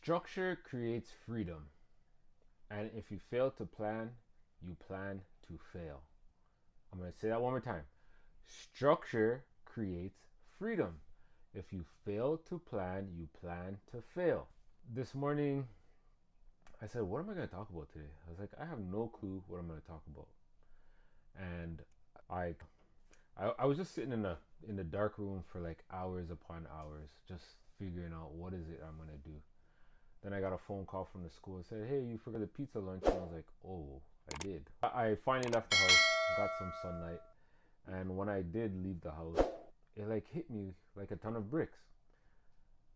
Structure creates freedom. And if you fail to plan, you plan to fail. I'm going to say that one more time. Structure creates freedom. If you fail to plan, you plan to fail. This morning, I said, what am I going to talk about today? I was like, I have no clue what I'm going to talk about. And I I was just sitting in the dark room for like hours upon hours, just figuring out what is it I'm gonna do. Then I got a phone call from the school and said, "Hey, you forgot the pizza lunch." And I was like, "Oh, I did." I finally left the house, got some sunlight, and when I did leave the house, it like hit me like a ton of bricks.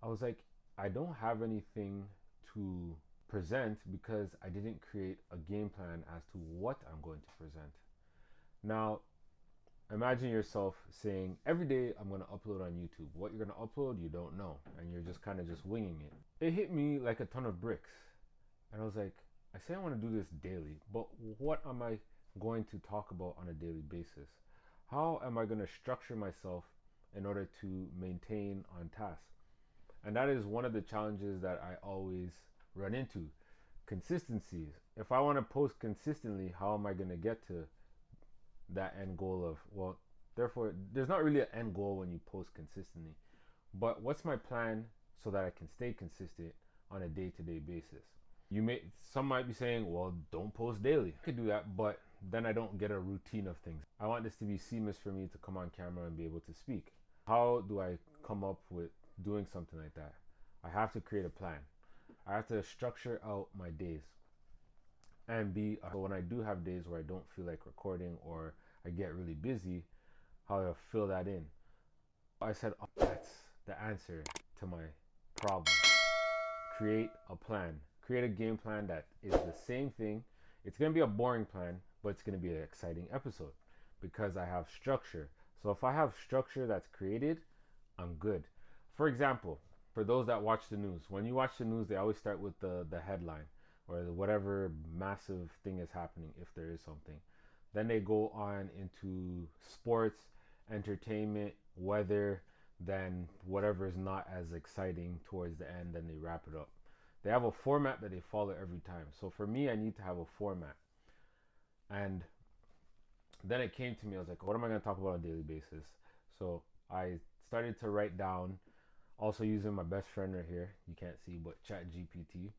I was like, I don't have anything to present because I didn't create a game plan as to what I'm going to present. Now, imagine yourself saying, every day I'm going to upload on YouTube. What you're going to upload, you don't know. And you're just kind of just winging it. It hit me like a ton of bricks. And I was like, I say I want to do this daily, but what am I going to talk about on a daily basis? How am I going to structure myself in order to maintain on task? And that is one of the challenges that I always run into. Consistencies. If I want to post consistently, how am I going to get to that end goal of, well, therefore there's not really an end goal when you post consistently, but what's my plan so that I can stay consistent on a day-to-day basis? Some might be saying, well, don't post daily. I could do that, but then I don't get a routine of things. I want this to be seamless for me to come on camera and be able to speak. How do I come up with doing something like that? I have to create a plan. I have to structure out my days and be, when I do have days where I don't feel like recording or I get really busy, how I fill that in. I said, oh, that's the answer to my problem. Create a plan. Create a game plan that is the same thing. It's going to be a boring plan, but it's going to be an exciting episode because I have structure. So if I have structure that's created, I'm good. For example, for those that watch the news, when you watch the news, they always start with the headline or whatever massive thing is happening, if there is something. Then they go on into sports, entertainment, weather, then whatever is not as exciting towards the end, then they wrap it up. They have a format that they follow every time. So for me, I need to have a format. And then it came to me, I was like, what am I going to talk about on a daily basis? So I started to write down, also using my best friend right here, you can't see, but ChatGPT.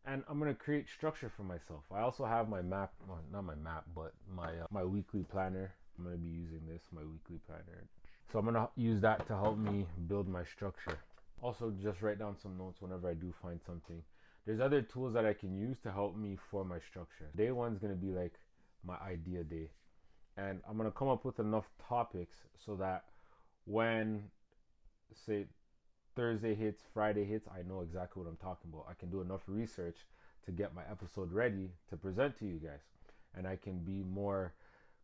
And I'm gonna create structure for myself. I also have my map, well, not my map, but my weekly planner. I'm gonna be using this, my weekly planner. So I'm gonna use that to help me build my structure. Also, just write down some notes whenever I do find something. There's other tools that I can use to help me for my structure. Day one's gonna be like my idea day, and I'm gonna come up with enough topics so that when, say, Thursday hits, Friday hits, I know exactly what I'm talking about. I can do enough research to get my episode ready to present to you guys. And I can be more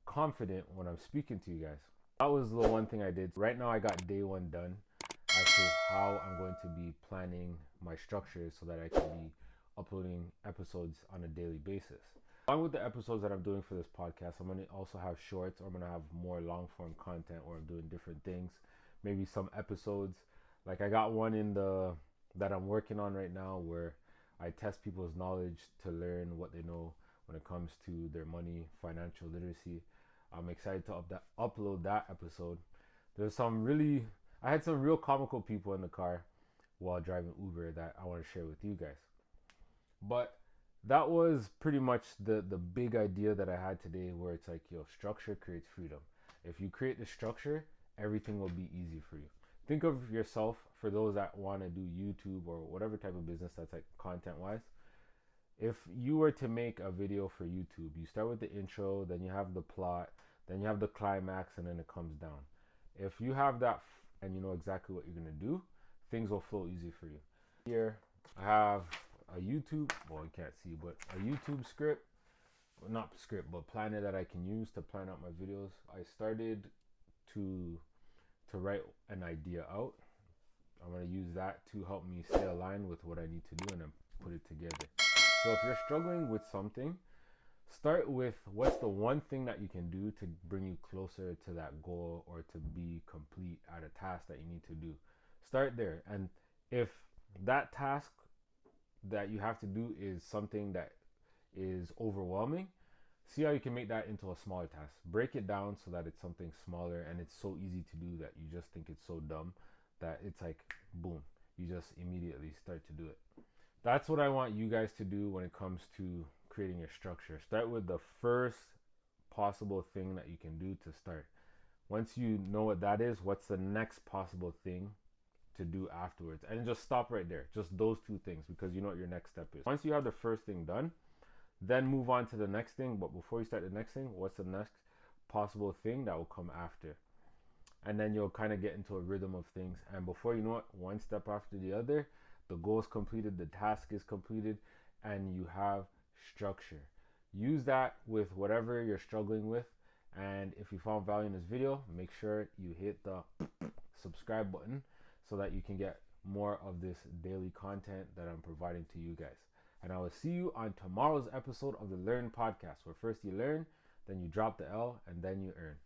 confident when I'm speaking to you guys. That was the one thing I did. Right now I got day one done as to how I'm going to be planning my structure so that I can be uploading episodes on a daily basis. Along with the episodes that I'm doing for this podcast, I'm going to also have shorts, or I'm going to have more long form content where I'm doing different things. Maybe some episodes. Like I got one that I'm working on right now where I test people's knowledge to learn what they know when it comes to their money, financial literacy. I'm excited to upload that episode. I had some real comical people in the car while driving Uber that I want to share with you guys. But that was pretty much the big idea that I had today, where it's like, yo, structure creates freedom. If you create the structure, everything will be easy for you. Think of yourself, for those that want to do YouTube or whatever type of business that's like content wise. If you were to make a video for YouTube, you start with the intro, then you have the plot, then you have the climax, and then it comes down. If you have that and you know exactly what you're going to do, things will flow easy for you. Here I have a YouTube, well, you can't see, but a YouTube script, well, not script, but planner that I can use to plan out my videos. I started to write an idea out. I'm going to use that to help me stay aligned with what I need to do and then put it together. So if you're struggling with something, start with what's the one thing that you can do to bring you closer to that goal or to be complete at a task that you need to do. Start there. And if that task that you have to do is something that is overwhelming, see how you can make that into a smaller task. Break it down so that it's something smaller and it's so easy to do that you just think it's so dumb that it's like, boom, you just immediately start to do it. That's what I want you guys to do when it comes to creating your structure. Start with the first possible thing that you can do to start. Once you know what that is, what's the next possible thing to do afterwards? And just stop right there. Just those two things, because you know what your next step is. Once you have the first thing done, then move on to the next thing. But before you start the next thing, what's the next possible thing that will come after? And then you'll kind of get into a rhythm of things. And before you know it, one step after the other, the goal is completed, the task is completed, and you have structure. Use that with whatever you're struggling with. And if you found value in this video, make sure you hit the subscribe button so that you can get more of this daily content that I'm providing to you guys. And I will see you on tomorrow's episode of the Learn Podcast, where first you learn, then you drop the L, and then you earn.